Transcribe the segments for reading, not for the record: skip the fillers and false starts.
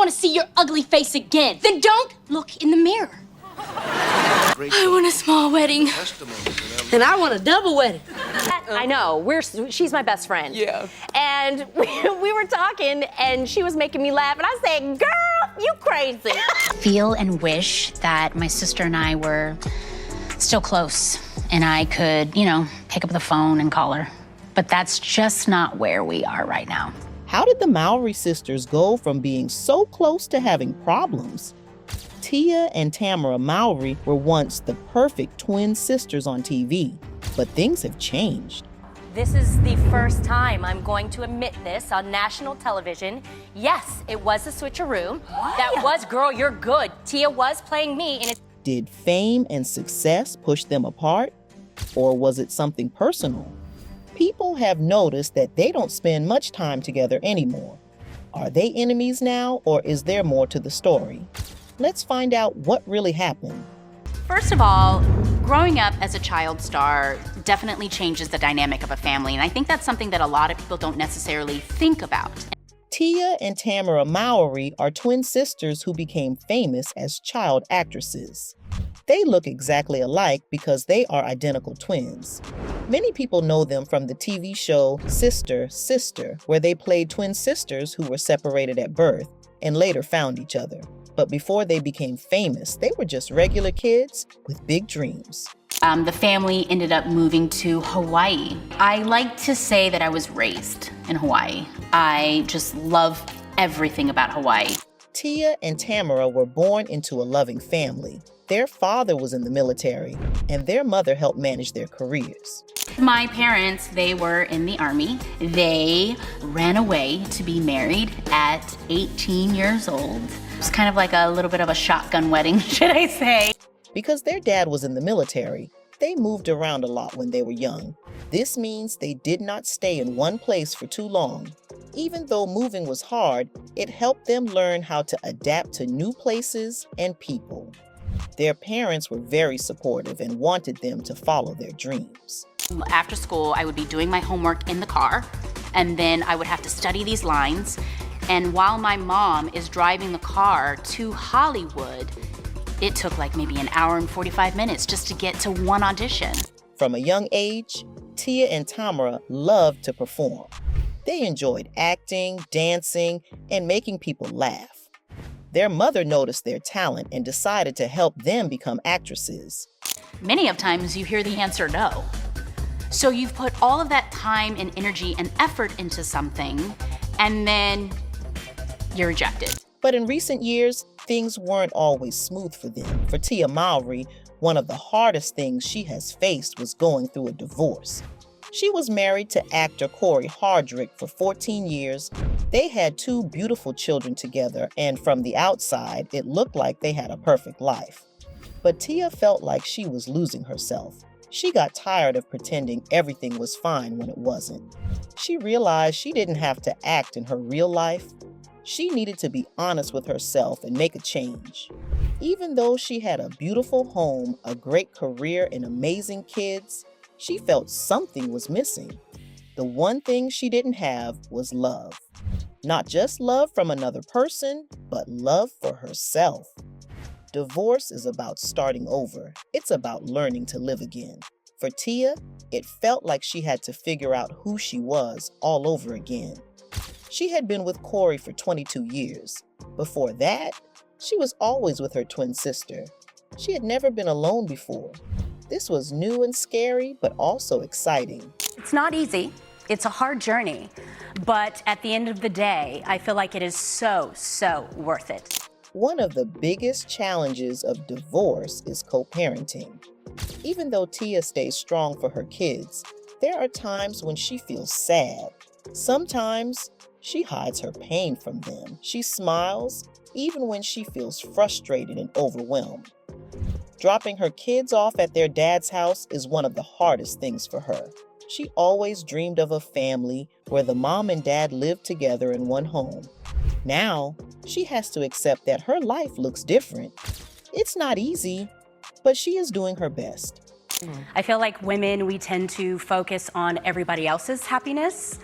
want to see your ugly face again. Then don't look in the mirror. I want a small wedding. And I want a double wedding. I know, she's my best friend. Yeah. And we were talking and she was making me laugh and I said, girl, you crazy. Feel and wish that my sister and I were still close and I could, pick up the phone and call her. But that's just not where we are right now. How did the Mowry sisters go from being so close to having problems? Tia and Tamera Mowry were once the perfect twin sisters on TV, but things have changed. This is the first time I'm going to admit this on national television. Yes, it was a switcheroo. What? That was, girl, you're good. Tia was playing me and Did fame and success push them apart? Or was it something personal? People have noticed that they don't spend much time together anymore. Are they enemies now, or is there more to the story? Let's find out what really happened. First of all, growing up as a child star definitely changes the dynamic of a family, and I think that's something that a lot of people don't necessarily think about. Tia and Tamera Mowry are twin sisters who became famous as child actresses. They look exactly alike because they are identical twins. Many people know them from the TV show Sister, Sister, where they played twin sisters who were separated at birth and later found each other. But before they became famous, they were just regular kids with big dreams. The family ended up moving to Hawaii. I like to say that I was raised in Hawaii. I just love everything about Hawaii. Tia and Tamera were born into a loving family. Their father was in the military, and their mother helped manage their careers. My parents, they were in the Army. They ran away to be married at 18 years old. It was kind of like a little bit of a shotgun wedding, should I say. Because their dad was in the military, they moved around a lot when they were young. This means they did not stay in one place for too long. Even though moving was hard, it helped them learn how to adapt to new places and people. Their parents were very supportive and wanted them to follow their dreams. After school, I would be doing my homework in the car, and then I would have to study these lines. And while my mom is driving the car to Hollywood, it took like maybe an hour and 45 minutes just to get to one audition. From a young age, Tia and Tamera loved to perform. They enjoyed acting, dancing, and making people laugh. Their mother noticed their talent and decided to help them become actresses. Many of times you hear the answer no. So you've put all of that time and energy and effort into something, and then you're rejected. But in recent years, things weren't always smooth for them. For Tia Mowry, one of the hardest things she has faced was going through a divorce. She was married to actor Corey Hardrick for 14 years. They had 2 beautiful children together, and from the outside, it looked like they had a perfect life. But Tia felt like she was losing herself. She got tired of pretending everything was fine when it wasn't. She realized she didn't have to act in her real life. She needed to be honest with herself and make a change. Even though she had a beautiful home, a great career, and amazing kids, she felt something was missing. The one thing she didn't have was love. Not just love from another person, but love for herself. Divorce is about starting over. It's about learning to live again. For Tia, it felt like she had to figure out who she was all over again. She had been with Corey for 22 years. Before that, she was always with her twin sister. She had never been alone before. This was new and scary, but also exciting. it's not easy. It's a hard journey. But at the end of the day, I feel like it is so worth it. One of the biggest challenges of divorce is co-parenting. Even though Tia stays strong for her kids, there are times when she feels sad. Sometimes she hides her pain from them. She smiles even when she feels frustrated and overwhelmed. Dropping her kids off at their dad's house is one of the hardest things for her. She always dreamed of a family where the mom and dad lived together in one home. Now, she has to accept that her life looks different. It's not easy, but she is doing her best. I feel like women, we tend to focus on everybody else's happiness,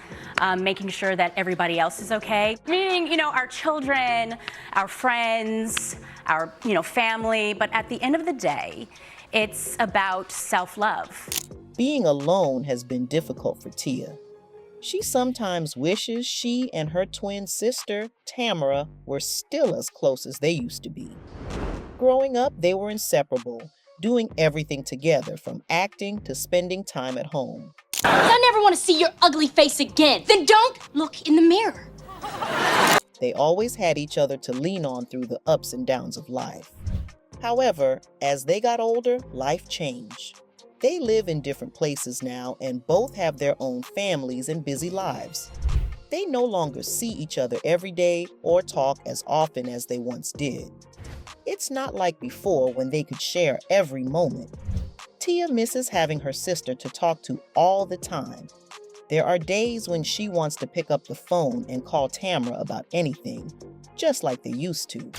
making sure that everybody else is okay. Meaning, our children, our friends, our, family. But at the end of the day, it's about self-love. Being alone has been difficult for Tia. She sometimes wishes she and her twin sister, Tamera, were still as close as they used to be. Growing up, they were inseparable, doing everything together from acting to spending time at home. I never want to see your ugly face again. Then don't look in the mirror. They always had each other to lean on through the ups and downs of life. However, as they got older, life changed. They live in different places now and both have their own families and busy lives. They no longer see each other every day or talk as often as they once did. It's not like before when they could share every moment. Tia misses having her sister to talk to all the time. There are days when she wants to pick up the phone and call Tamera about anything, just like they used to.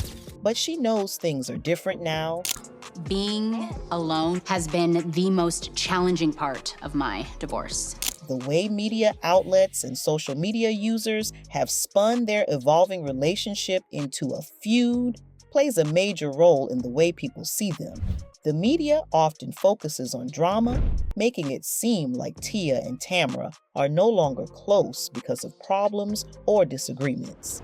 But she knows things are different now. Being alone has been the most challenging part of my divorce. The way media outlets and social media users have spun their evolving relationship into a feud plays a major role in the way people see them. The media often focuses on drama, making it seem like Tia and Tamera are no longer close because of problems or disagreements.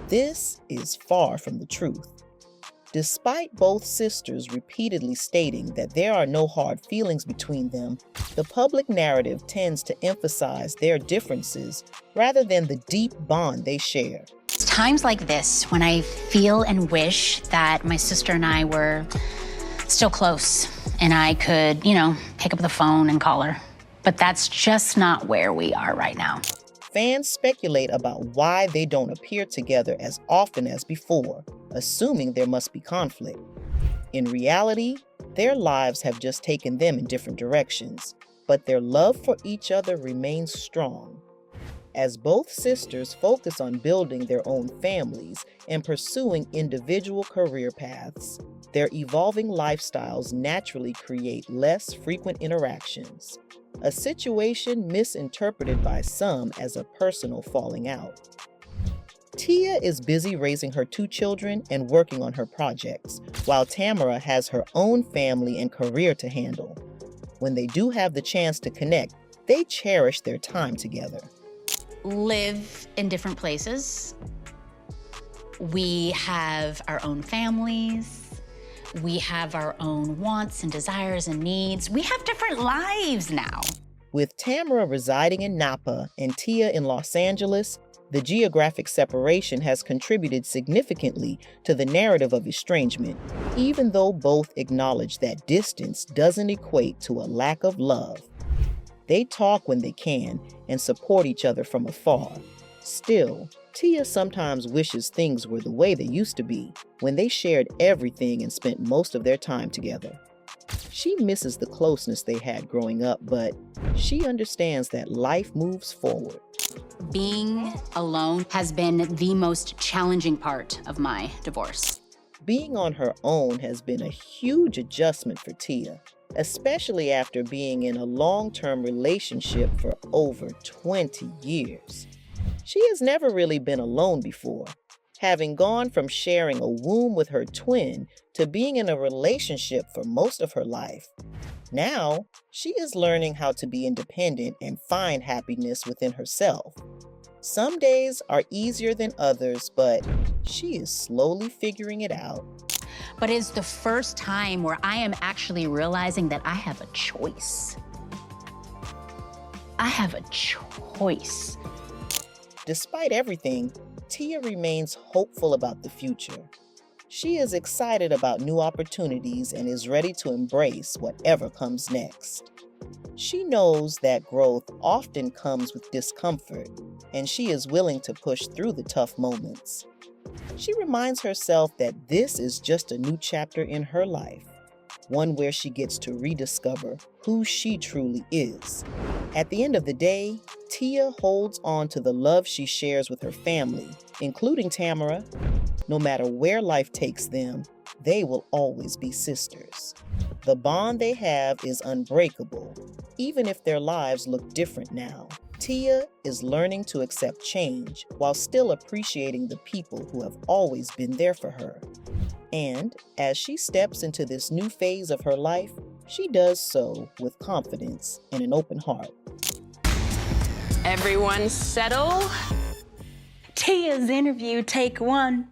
This is far from the truth. Despite both sisters repeatedly stating that there are no hard feelings between them, the public narrative tends to emphasize their differences rather than the deep bond they share. It's times like this when I feel and wish that my sister and I were still close and I could, pick up the phone and call her. But that's just not where we are right now. Fans speculate about why they don't appear together as often as before, assuming there must be conflict. In reality, their lives have just taken them in different directions, but their love for each other remains strong. As both sisters focus on building their own families and pursuing individual career paths, their evolving lifestyles naturally create less frequent interactions, a situation misinterpreted by some as a personal falling out. Tia is busy raising her 2 children and working on her projects, while Tamera has her own family and career to handle. When they do have the chance to connect, they cherish their time together. Live in different places. We have our own families. We have our own wants and desires and needs. We have different lives now. With Tamera residing in Napa and Tia in Los Angeles, the geographic separation has contributed significantly to the narrative of estrangement, even though both acknowledge that distance doesn't equate to a lack of love. They talk when they can and support each other from afar. Still, Tia sometimes wishes things were the way they used to be, when they shared everything and spent most of their time together. She misses the closeness they had growing up, but she understands that life moves forward. Being alone has been the most challenging part of my divorce. Being on her own has been a huge adjustment for Tia, especially after being in a long-term relationship for over 20 years. She has never really been alone before, having gone from sharing a womb with her twin to being in a relationship for most of her life. Now, she is learning how to be independent and find happiness within herself. Some days are easier than others, but she is slowly figuring it out. But it's the first time where I am actually realizing that I have a choice. I have a choice. Despite everything, Tia remains hopeful about the future. She is excited about new opportunities and is ready to embrace whatever comes next. She knows that growth often comes with discomfort, and she is willing to push through the tough moments. She reminds herself that this is just a new chapter in her life, one where she gets to rediscover who she truly is. At the end of the day, Tia holds on to the love she shares with her family, including Tamera. No matter where life takes them, they will always be sisters. The bond they have is unbreakable, even if their lives look different now. Tia is learning to accept change while still appreciating the people who have always been there for her. And as she steps into this new phase of her life, she does so with confidence and an open heart. Everyone settle. Tia's interview, take one.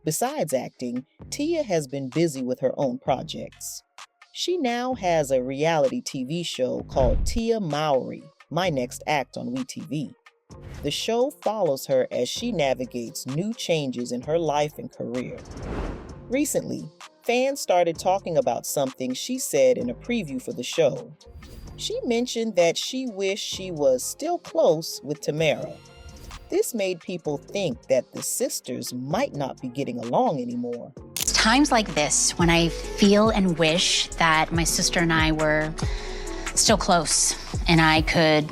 Besides acting, Tia has been busy with her own projects. She now has a reality TV show called Tamera Mowry, My Next Act on WeTV. The show follows her as she navigates new changes in her life and career. Recently, fans started talking about something she said in a preview for the show. She mentioned that she wished she was still close with Tamera. This made people think that the sisters might not be getting along anymore. It's times like this when I feel and wish that my sister and I were still close and I could,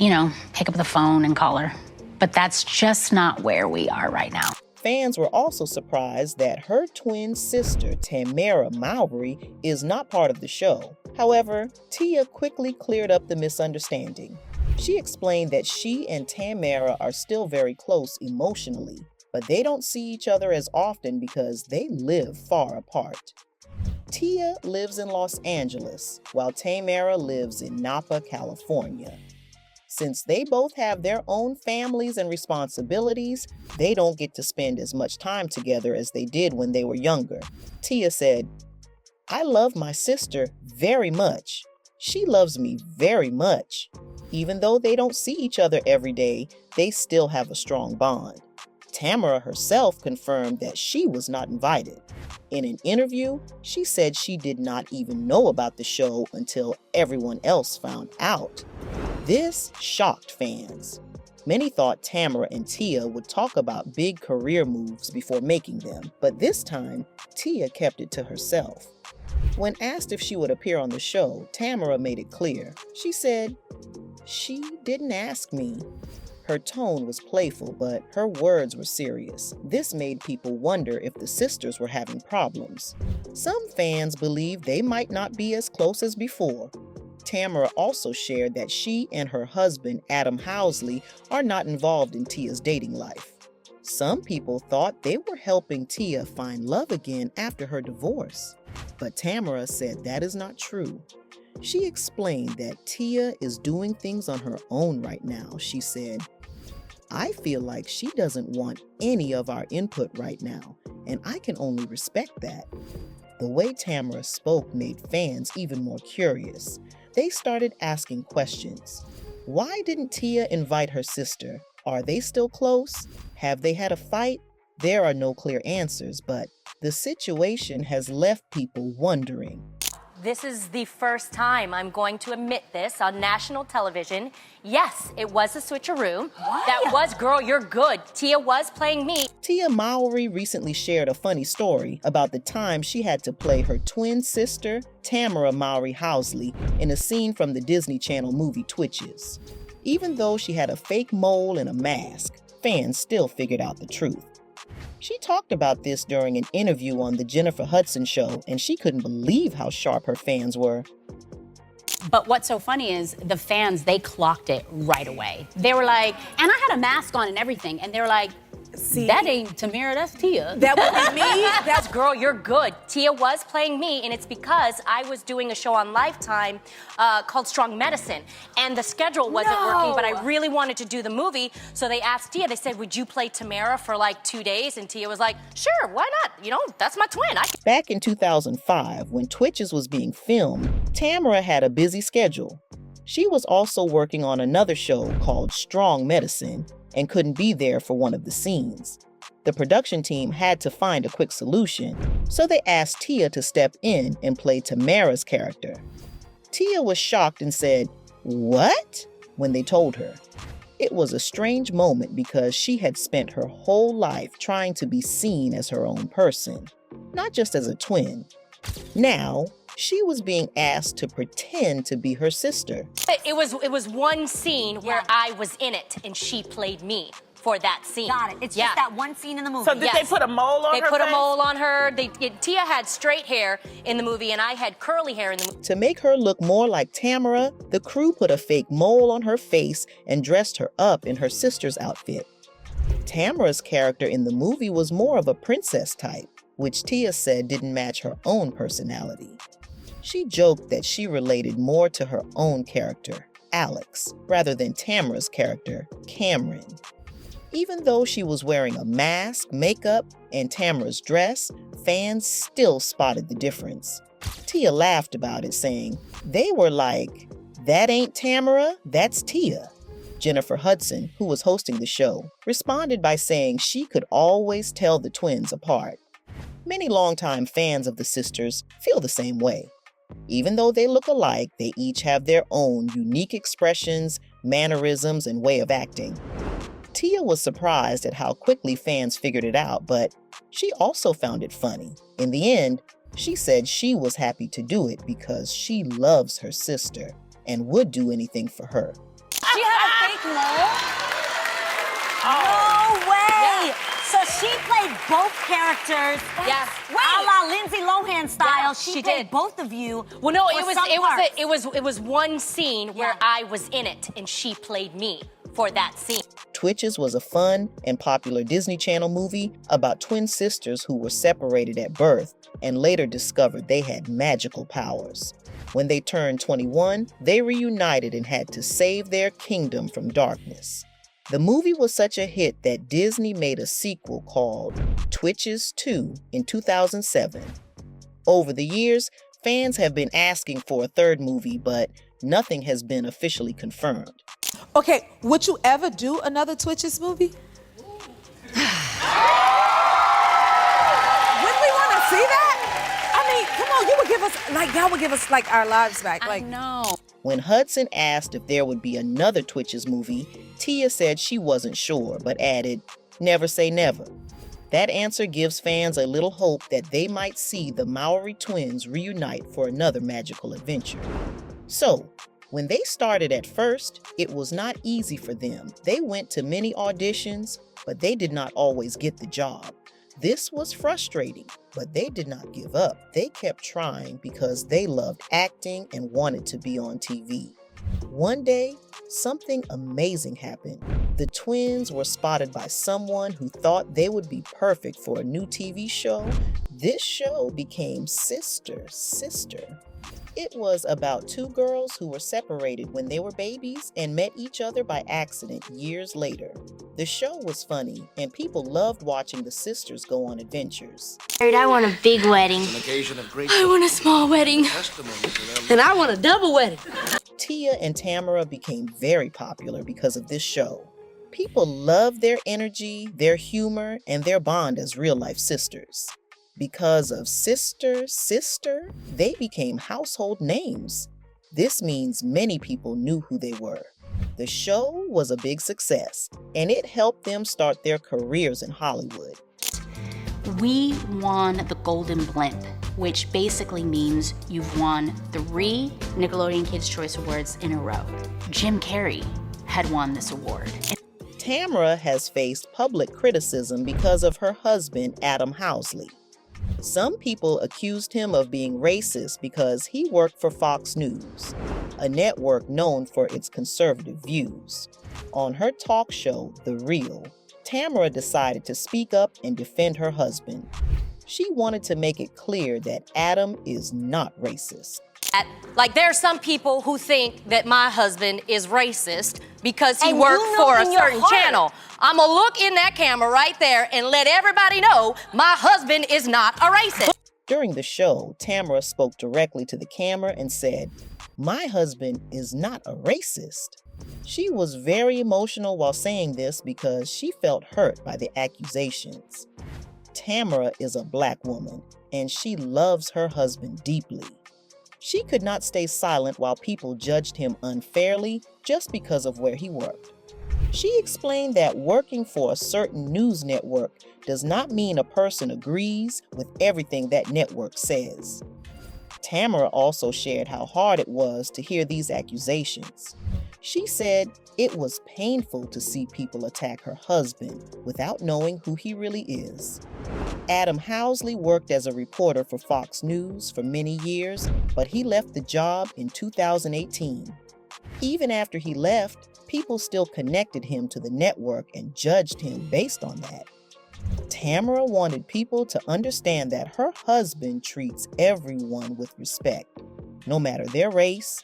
pick up the phone and call her. But that's just not where we are right now. Fans were also surprised that her twin sister, Tamera Mowry, is not part of the show. However, Tia quickly cleared up the misunderstanding. She explained that she and Tamera are still very close emotionally, but they don't see each other as often because they live far apart. Tia lives in Los Angeles, while Tamera lives in Napa, California. Since they both have their own families and responsibilities, they don't get to spend as much time together as they did when they were younger. Tia said, "I love my sister very much. She loves me very much. Even though they don't see each other every day, they still have a strong bond." Tamera herself confirmed that she was not invited. In an interview, she said she did not even know about the show until everyone else found out. This shocked fans. Many thought Tamera and Tia would talk about big career moves before making them, but this time, Tia kept it to herself. When asked if she would appear on the show, Tamera made it clear. She said, "She didn't ask me." Her tone was playful, but her words were serious. This made people wonder if the sisters were having problems. Some fans believe they might not be as close as before. Tamera also shared that she and her husband, Adam Housley, are not involved in Tia's dating life. Some people thought they were helping Tia find love again after her divorce. But Tamera said that is not true. She explained that Tia is doing things on her own right now. She said, "I feel like she doesn't want any of our input right now, and I can only respect that." The way Tamera spoke made fans even more curious. They started asking questions. Why didn't Tia invite her sister? Are they still close? Have they had a fight? There are no clear answers, but the situation has left people wondering. This is the first time I'm going to admit this on national television. Yes, it was a switcheroo. What? That was, girl, you're good. Tia was playing me. Tamera Mowry recently shared a funny story about the time she had to play her twin sister, Tamera Mowry Housley, in a scene from the Disney Channel movie Twitches. Even though she had a fake mole and a mask, fans still figured out the truth. She talked about this during an interview on The Jennifer Hudson Show, and she couldn't believe how sharp her fans were. But what's so funny is the fans, they clocked it right away. They were like, and I had a mask on and everything, and they were like, See, that ain't Tamera, that's Tia. that would be me. That's, girl, you're good. Tia was playing me, and it's because I was doing a show on Lifetime called Strong Medicine, and the schedule wasn't working, but I really wanted to do the movie, so they asked Tia, they said, "Would you play Tamera for like 2 days?" And Tia was like, "Sure, why not? That's my twin." Back in 2005, when Twitches was being filmed, Tamera had a busy schedule. She was also working on another show called Strong Medicine and couldn't be there for one of the scenes. The production team had to find a quick solution, so they asked Tia to step in and play Tamera's character. Tia was shocked and said, "What?" when they told her. It was a strange moment because she had spent her whole life trying to be seen as her own person, not just as a twin. Now, she was being asked to pretend to be her sister. It was one scene where I was in it, and she played me. for that scene. Got it. It's just that one scene in the movie. So did they put a mole on her They put face? a mole on her. Tia had straight hair in the movie, and I had curly hair in the movie. To make her look more like Tamera, the crew put a fake mole on her face and dressed her up in her sister's outfit. Tamera's character in the movie was more of a princess type, which Tia said didn't match her own personality. She joked that she related more to her own character, Alex, rather than Tamera's character, Cameron. Even though she was wearing a mask, makeup, and Tamera's dress, fans still spotted the difference. Tia laughed about it, saying, "They were like, that ain't Tamera, that's Tia." Jennifer Hudson, who was hosting the show, responded by saying she could always tell the twins apart. Many longtime fans of the sisters feel the same way. Even though they look alike, they each have their own unique expressions, mannerisms, and way of acting. Tia was surprised at how quickly fans figured it out, but she also found it funny. In the end, she said she was happy to do it because she loves her sister and would do anything for her. She had a fake mole? No way! Yeah. So she played both characters. Yeah. A la Lindsay Lohan style. Yeah, she she played did. both of you. Well, no, for some parts. it was one scene where I was in it, and she played me for that scene. Twitches was a fun and popular Disney Channel movie about twin sisters who were separated at birth and later discovered they had magical powers. When they turned 21, they reunited and had to save their kingdom from darkness. The movie was such a hit that Disney made a sequel called Twitches 2 in 2007. Over the years, fans have been asking for a third movie, but nothing has been officially confirmed. Okay, would you ever do another Twitches movie? Wouldn't we want to see that? I mean, come on, y'all would give us like our lives back. Like, No. When Hudson asked if there would be another Twitches movie, Tia said she wasn't sure, but added, "Never say never." That answer gives fans a little hope that they might see the Mowry twins reunite for another magical adventure. So, when they started at first, it was not easy for them. They went to many auditions, but they did not always get the job. This was frustrating, but they did not give up. They kept trying because they loved acting and wanted to be on TV. One day, something amazing happened. The twins were spotted by someone who thought they would be perfect for a new TV show. This show became Sister. It was about two girls who were separated when they were babies and met each other by accident years later. The show was funny, and people loved watching the sisters go on adventures. I want a big wedding. I want a small wedding. And I want a double wedding. Tia and Tamera became very popular because of this show. People loved their energy, their humor, and their bond as real-life sisters. Because of Sister, they became household names. This means many people knew who they were. The show was a big success, and it helped them start their careers in Hollywood. We won the Golden Blimp, which basically means you've won 3 Nickelodeon Kids' Choice Awards in a row. Jim Carrey had won this award. Tamera has faced public criticism because of her husband, Adam Housley. Some people accused him of being racist because he worked for Fox News, a network known for its conservative views. On her talk show, The Real, Tamera decided to speak up and defend her husband. She wanted to make it clear that Adam is not racist. Like, there are some people who think that my husband is racist because he And worked you know for a in your certain heart. channel. I'm gonna look in that camera right there and let everybody know my husband is not a racist. During the show, Tamera spoke directly to the camera and said, "My husband is not a racist." She was very emotional while saying this because she felt hurt by the accusations. Tamera is a Black woman, and she loves her husband deeply. She could not stay silent while people judged him unfairly just because of where he worked. She explained that working for a certain news network does not mean a person agrees with everything that network says. Tamera also shared how hard it was to hear these accusations. She said it was painful to see people attack her husband without knowing who he really is. Adam Housley worked as a reporter for Fox News for many years, but he left the job in 2018. Even after he left, people still connected him to the network and judged him based on that. Tamera wanted people to understand that her husband treats everyone with respect, no matter their race.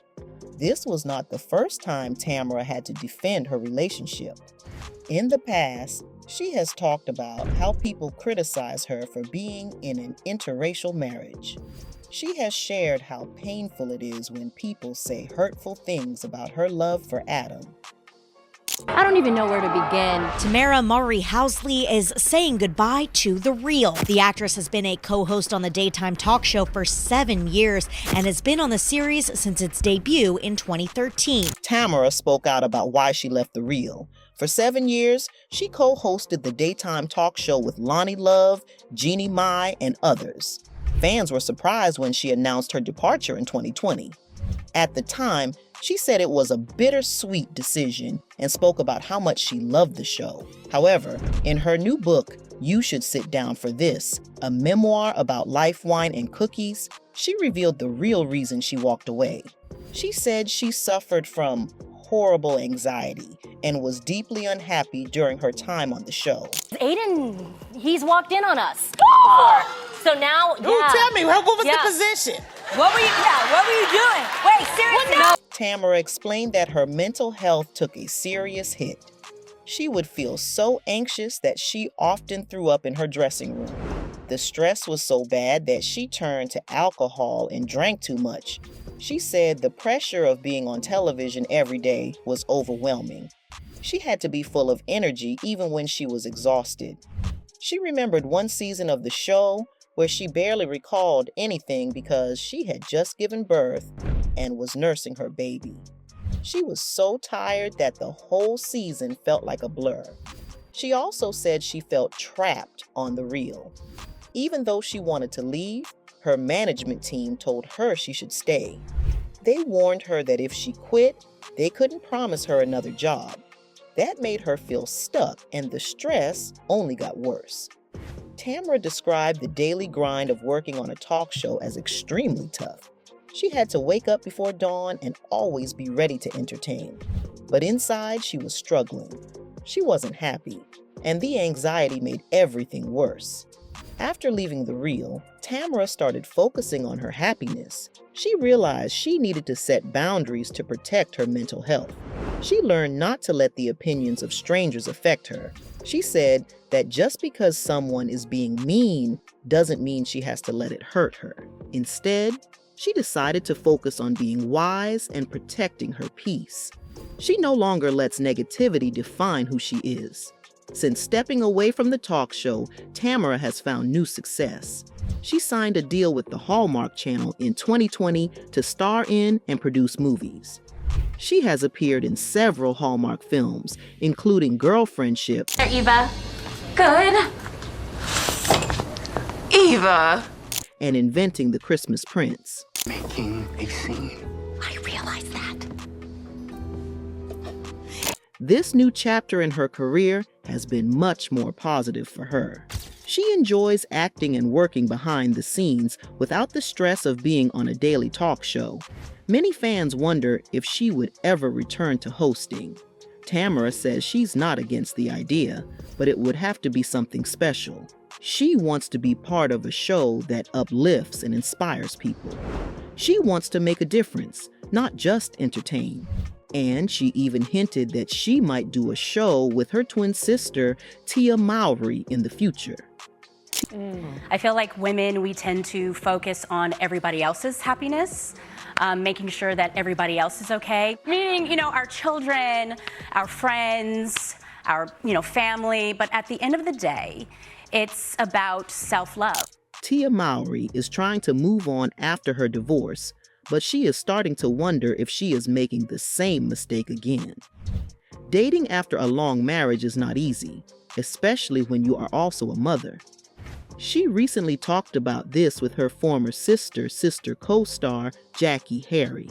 This was not the first time Tamera had to defend her relationship. In the past, she has talked about how people criticize her for being in an interracial marriage. She has shared how painful it is when people say hurtful things about her love for Adam. I don't even know where to begin. Tamera Mowry Housley is saying goodbye to The Real. The actress has been a co-host on the daytime talk show for 7 years and has been on the series since its debut in 2013. Tamera spoke out about why she left The Real. For 7 years, she co-hosted the daytime talk show with Lonnie Love, Jeannie Mai, and others. Fans were surprised when she announced her departure in 2020. At the time, she said it was a bittersweet decision and spoke about how much she loved the show. However, in her new book, You Should Sit Down for This, a memoir about life, wine, and cookies, she revealed the real reason she walked away. She said she suffered from horrible anxiety and was deeply unhappy during her time on the show. Aiden, he's walked in on us. So now, Tell me, what was the position? What were you doing? Wait, seriously? No. Tamera explained that her mental health took a serious hit. She would feel so anxious that she often threw up in her dressing room. The stress was so bad that she turned to alcohol and drank too much. She said the pressure of being on television every day was overwhelming. She had to be full of energy even when she was exhausted. She remembered one season of the show where she barely recalled anything because she had just given birth and was nursing her baby. She was so tired that the whole season felt like a blur. She also said she felt trapped on The Real. Even though she wanted to leave, her management team told her she should stay. They warned her that if she quit, they couldn't promise her another job. That made her feel stuck, and the stress only got worse. Tamera described the daily grind of working on a talk show as extremely tough. She had to wake up before dawn and always be ready to entertain. But inside, she was struggling. She wasn't happy, and the anxiety made everything worse. After leaving The Real, Tamera started focusing on her happiness. She realized she needed to set boundaries to protect her mental health. She learned not to let the opinions of strangers affect her. She said that just because someone is being mean doesn't mean she has to let it hurt her. Instead, she decided to focus on being wise and protecting her peace. She no longer lets negativity define who she is. Since stepping away from the talk show, Tamera has found new success. She signed a deal with the Hallmark Channel in 2020 to star in and produce movies. She has appeared in several Hallmark films, including Girlfriendship, Eva. Good. Eva. and Inventing the Christmas Prince. Making a scene. I realize that. This new chapter in her career has been much more positive for her. She enjoys acting and working behind the scenes without the stress of being on a daily talk show. Many fans wonder if she would ever return to hosting. Tamera says she's not against the idea, but it would have to be something special. She wants to be part of a show that uplifts and inspires people. She wants to make a difference, not just entertain. And she even hinted that she might do a show with her twin sister, Tamera Mowry, in the future. I feel like women, we tend to focus on everybody else's happiness, making sure that everybody else is okay. Meaning, our children, our friends, our, family. But at the end of the day, it's about self-love. Tamera Mowry is trying to move on after her divorce, but she is starting to wonder if she is making the same mistake again. Dating after a long marriage is not easy, especially when you are also a mother. She recently talked about this with her former sister co-star, Jackie Harry.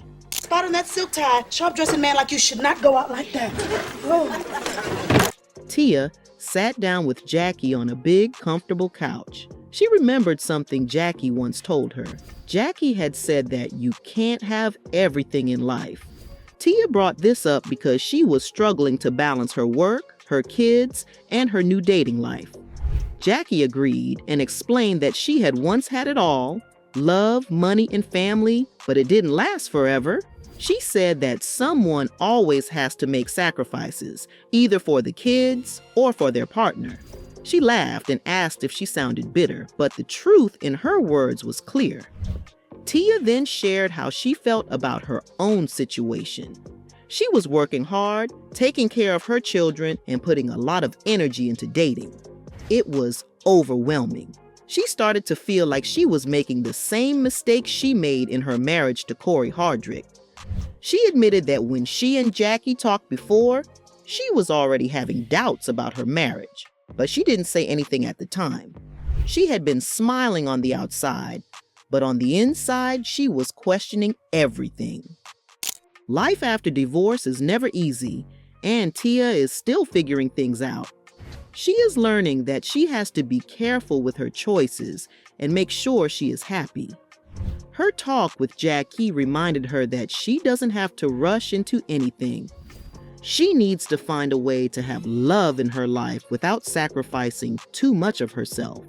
spot on that silk tie. Sharp-dressing man like you should not go out like that. Oh. Tia sat down with Jackie on a big, comfortable couch. She remembered something Jackie once told her. Jackie had said that you can't have everything in life. Tia brought this up because she was struggling to balance her work, her kids, and her new dating life. Jackie agreed and explained that she had once had it all, love, money, and family, but it didn't last forever. She said that someone always has to make sacrifices, either for the kids or for their partner. She laughed and asked if she sounded bitter, but the truth in her words was clear. Tia then shared how she felt about her own situation. She was working hard, taking care of her children, and putting a lot of energy into dating. It was overwhelming. She started to feel like she was making the same mistakes she made in her marriage to Corey Hardrick. She admitted that when she and Jackie talked before, she was already having doubts about her marriage, but she didn't say anything at the time. She had been smiling on the outside, but on the inside, she was questioning everything. Life after divorce is never easy, and Tia is still figuring things out. She is learning that she has to be careful with her choices and make sure she is happy. Her talk with Jackie reminded her that she doesn't have to rush into anything. She needs to find a way to have love in her life without sacrificing too much of herself.